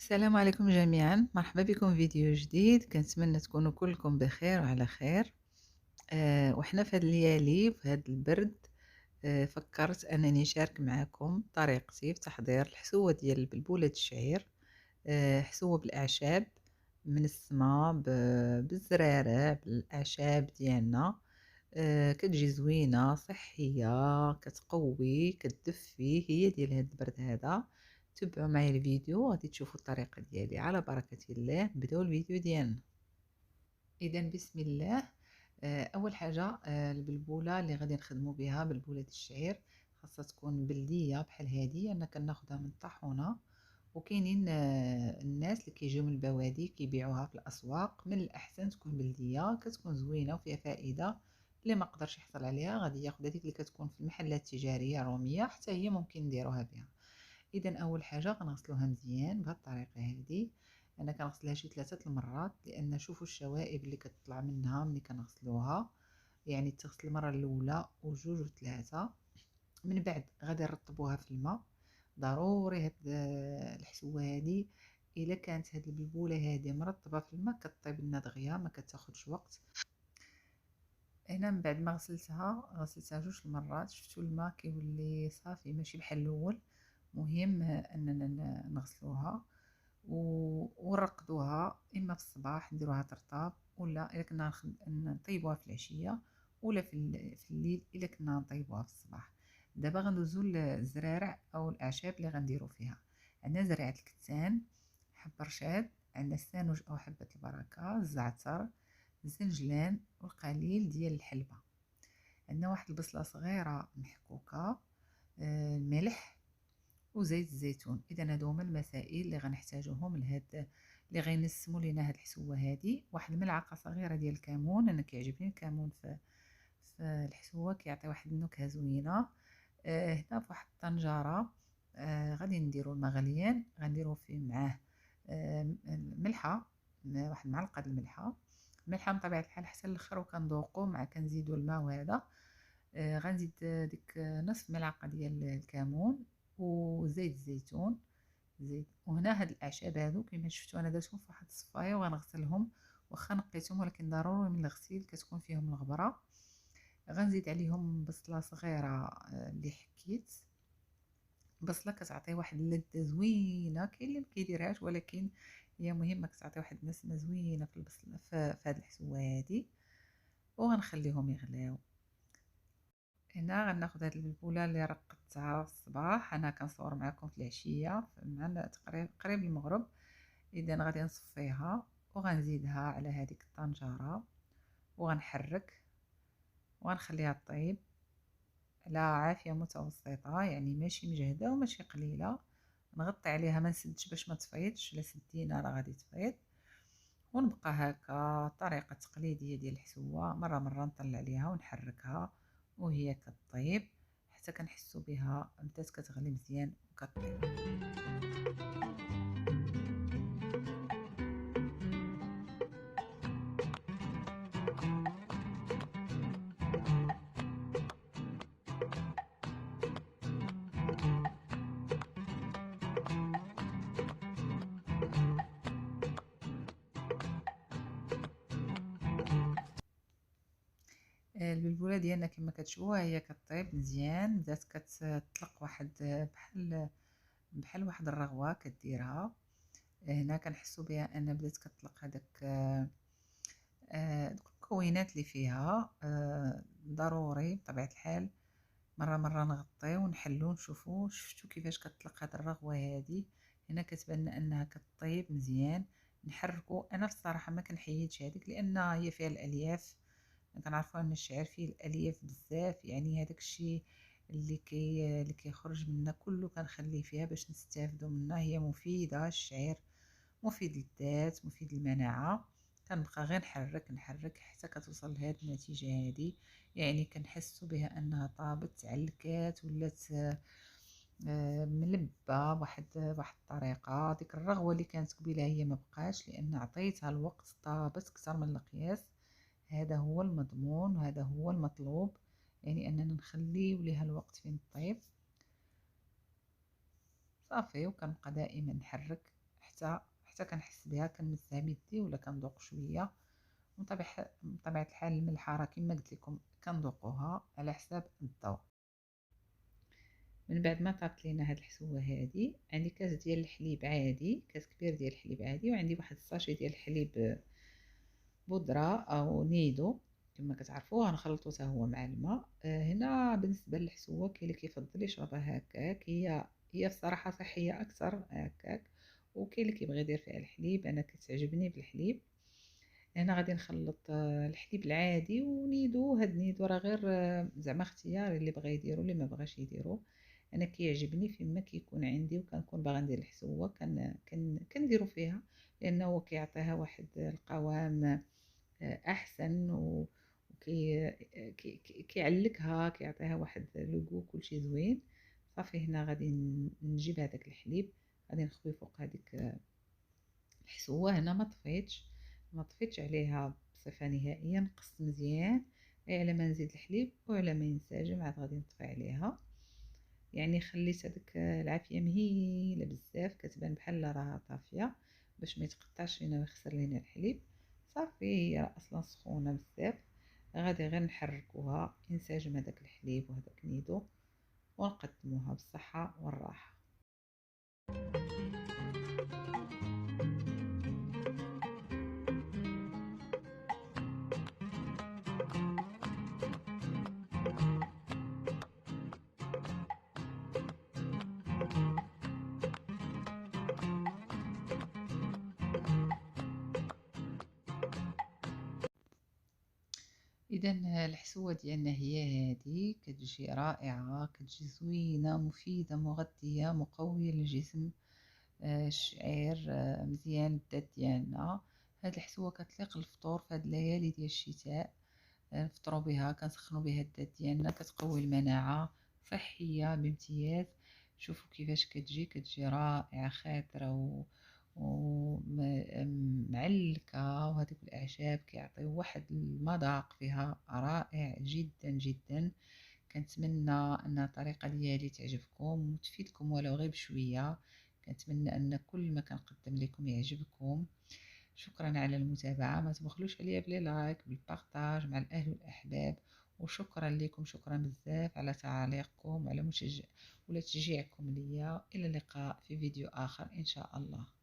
السلام عليكم جميعا، مرحبا بكم في فيديو جديد. كنتمنى تكونوا كلكم بخير وعلى خير. وحنا في هاد الليالي في هاد البرد. فكرت انني نشارك معكم طريقتي في تحضير الحسوه ديال البلبوله الشعير. حسوه بالاعشاب من السما بالزرارع بالاعشاب ديالنا. كتجي زوينه صحيه، كتقوي كتدفي، هي ديال هاد البرد هذا. تبعوا معايا الفيديو غادي تشوفوا الطريقه ديالي على بركه الله. نبداو الفيديو ديالنا. اذا بسم الله. اول حاجه، البلبوله اللي غادي نخدموا بها بلبوله الشعير خاصها تكون بلديه بحال هذه. انا كناخذها من الطاحونه، وكاينين الناس اللي كيجيو من البوادي كيبيعوها في الاسواق. من الاحسن تكون بلديه، كتكون زوينه وفيها فائده. اللي ما قدرش يحصل عليها غادي ياخذ هذيك اللي كتكون في المحلات التجاريه الروميه، حتى هي ممكن نديروها بها. اذا اول حاجه غنغسلوها مزيان بهذه الطريقه هذه. انا كنغسلها شي 3 المرات، لان شوفوا الشوائب اللي كتطلع منها ملي كنغسلوها. يعني تغسل المره الاولى وجوج وثلاثه، من بعد غادي نرطبوها في الماء. ضروري هاد الحشوه هادي الا كانت هاد البلبوله هادي مرطبه في الماء كطيب لنا دغيا، ما كتاخذش وقت. هنا من بعد ما غسلتها 2 المرات، شفتوا الماء كيولي صافي ماشي بحال الاول. مهم اننا نغسلوها ونرقدوها، اما في الصباح نديروها ترطاب، ولا الا كنا نطيبوها في العشيه، ولا في الليل الا كنا نطيبوها في الصباح. دابا غندوزو للزرارع او الاعشاب اللي غنديرو فيها. عندنا زريعه الكتان، حب رشاد، عندنا السانوج او حبه البركه، الزعتر، الزنجلان، والقليل ديال الحلبه. عندنا واحد البصله صغيره محكوكه، الملح، وزيت الزيتون. اذا هادو هما المسائل اللي غنحتاجوهم لهاد اللي غينسموا لينا هاد الحسوه هادي. واحد الملعقه صغيره ديال الكمون، انا كيعجبني الكمون في الحسوه، كيعطي واحد النكهه زوينه. هنا في واحد الطنجره غادي نديرو الماء غليان، غنديرو فيه معاه الملحه، واحد المعلقه د الملحه من طبيعه الحال حتى الاخر، وكنذوقو مع كنزيدو الماء. وهذا غنزيد ديك نصف ملعقه ديال الكمون وزيت الزيتون. وهنا هاد الاعشاب هادو كما شفتوا انا درتهم في واحد الصفايه وغنغسلهم. واخا نقيتهم ولكن ضروري من الغسيل كتكون فيهم الغبره. غنزيد عليهم بصله صغيره اللي حكيت. بصله كتعطي واحد اللذه زوينه، كاين اللي ما كيديرهاش ولكن هي مهمه، كتعطي واحد النسمه زوينه في البصله في هاد الحشوه هادي. وغنخليهم يغلاو. هنا غناخد هاد البلبوله اللي رقدتها في الصباح، انا كنصور معكم في العشيه مع تقريبا قريب المغرب. اذا غادي نصفيها وغنزيدها على هذيك الطنجره وغنحرك وغنخليها طيب على عافيه متوسطه، يعني ماشي مجهده وماشي قليله. نغطي عليها ما نسدش باش ما تفيضش، لا سدينا راه غادي تفيض. ونبقى هكا طريقه تقليديه ديال الحسوه، مره مره نطلع عليها ونحركها وهي كطيب حتى كنحسوا بها بدات كتغلي مزيان وكطيب. البلبوله ديالنا كما كتشوفوها هي كطيب مزيان، بدات كتطلق واحد بحال واحد الرغوه كديرها. هنا كنحسوا بها ان بدات كتطلق هذاك دوك المكونات اللي فيها. ضروري بطبيعه الحال مره مره نغطيو ونحلو نشوفو. شفتوا كيفاش كتطلق هاد الرغوه هادي؟ هنا كتبان لنا انها كطيب مزيان. نحركو. انا الصراحه ما كنحيدش هذيك لان هي فيها الالياف. كنعرفوا ان الشعير فيه الالياف بزاف، يعني هذاك الشيء اللي كيخرج منا كله كنخليه فيها باش نستافدوا منها. هي مفيده، الشعير مفيد للذات، مفيد للمناعه. كنبقى غير نحرك نحرك حتى كتوصل لهاد النتيجه هذه. يعني كنحسوا بها انها طابت، علكات، ولات ملبه بواحد الطريقه. ديك الرغوه اللي كانت قبيله هي ما بقاش، لان عطيتها الوقت طابت اكثر من القياس. هذا هو المضمون وهذا هو المطلوب، يعني اننا نخليو ليها الوقت فين طيب. صافي. وكنبقى دائما نحرك حتى كنحس بها، كنمسها بيدي ولا كنذوق شويه. من طبيعه الحال الملحه راه كما قلت لكم كنذوقوها على حساب الذوق. من بعد ما طابت لينا هاد الحسوه هادي، عندي كاس ديال الحليب عادي، كاس كبير ديال الحليب عادي، وعندي واحد الساشي ديال الحليب بودره او نيدو كما كتعرفوا، غنخلطو حتى هو مع الماء. هنا بالنسبه للحسوه كاين اللي كيفضل يشربها هكاك، هي الصراحه صحيه اكثر هكاك، وكاين اللي كيبغي يدير فيها الحليب. انا كتعجبني بالحليب. هنا غادي نخلط الحليب العادي ونيدو. هاد نيدو راه غير زعما اختيار، اللي بغى يديرو اللي ما بغاش يديرو. انا كيعجبني فيما كيكون عندي وكنكون باغا ندير الحسوه كنديرو فيها، لانه كيعطيها واحد القوام احسن، كيعلكها، كيعطيها واحد لوغو، كلشي زوين. صافي هنا غادي نجيب هذاك الحليب، غادي نخوي فوق هذيك الحسوه. هنا ما طفيتش عليها بصفه نهائيه، نقص مزيان على ما نزيد الحليب وعلى ما ينسجم عاد غادي نطفي عليها. يعني خليت هذيك العافيه مهيله بزاف، كتبان بحال راها طافيه باش ما يتقطعش لينا ويخسر لينا الحليب. صافي هي اصلا سخونه بزاف، غادي غير نحركوها ينسجم هذاك الحليب وهذاك نيدو، ونقدموها بالصحه والراحه. اذا الحسوه ديالنا هي هذه، كتجي رائعه، كتجي زوينه مفيده مغذيه مقويه للجسم، الشعير مزيان الدات ديالنا. هاد الحسوه كتليق الفطور في هاد الليالي ديال الشتاء. نفطروا بها، كنسخنوا بها الدات ديالنا، كتقوي المناعه، صحيه بامتياز. شوفوا كيفاش كتجي رائعه خاطره ومعلكه، وهذوك الاعشاب كيعطيو واحد المذاق فيها رائع جدا جدا. كنتمنى ان الطريقه ديالي تعجبكم وتفيدكم ولو غير بشويه. كنتمنى ان كل ما كنقدم لكم يعجبكم. شكرا على المتابعة، ما تبخلوش عليا بلي لايك بالبارطاج مع الأهل والأحباب. وشكرا لكم، شكرا بزاف على تعليقكم وعلى ولا تشجيعكم ليا. إلى اللقاء في فيديو آخر إن شاء الله.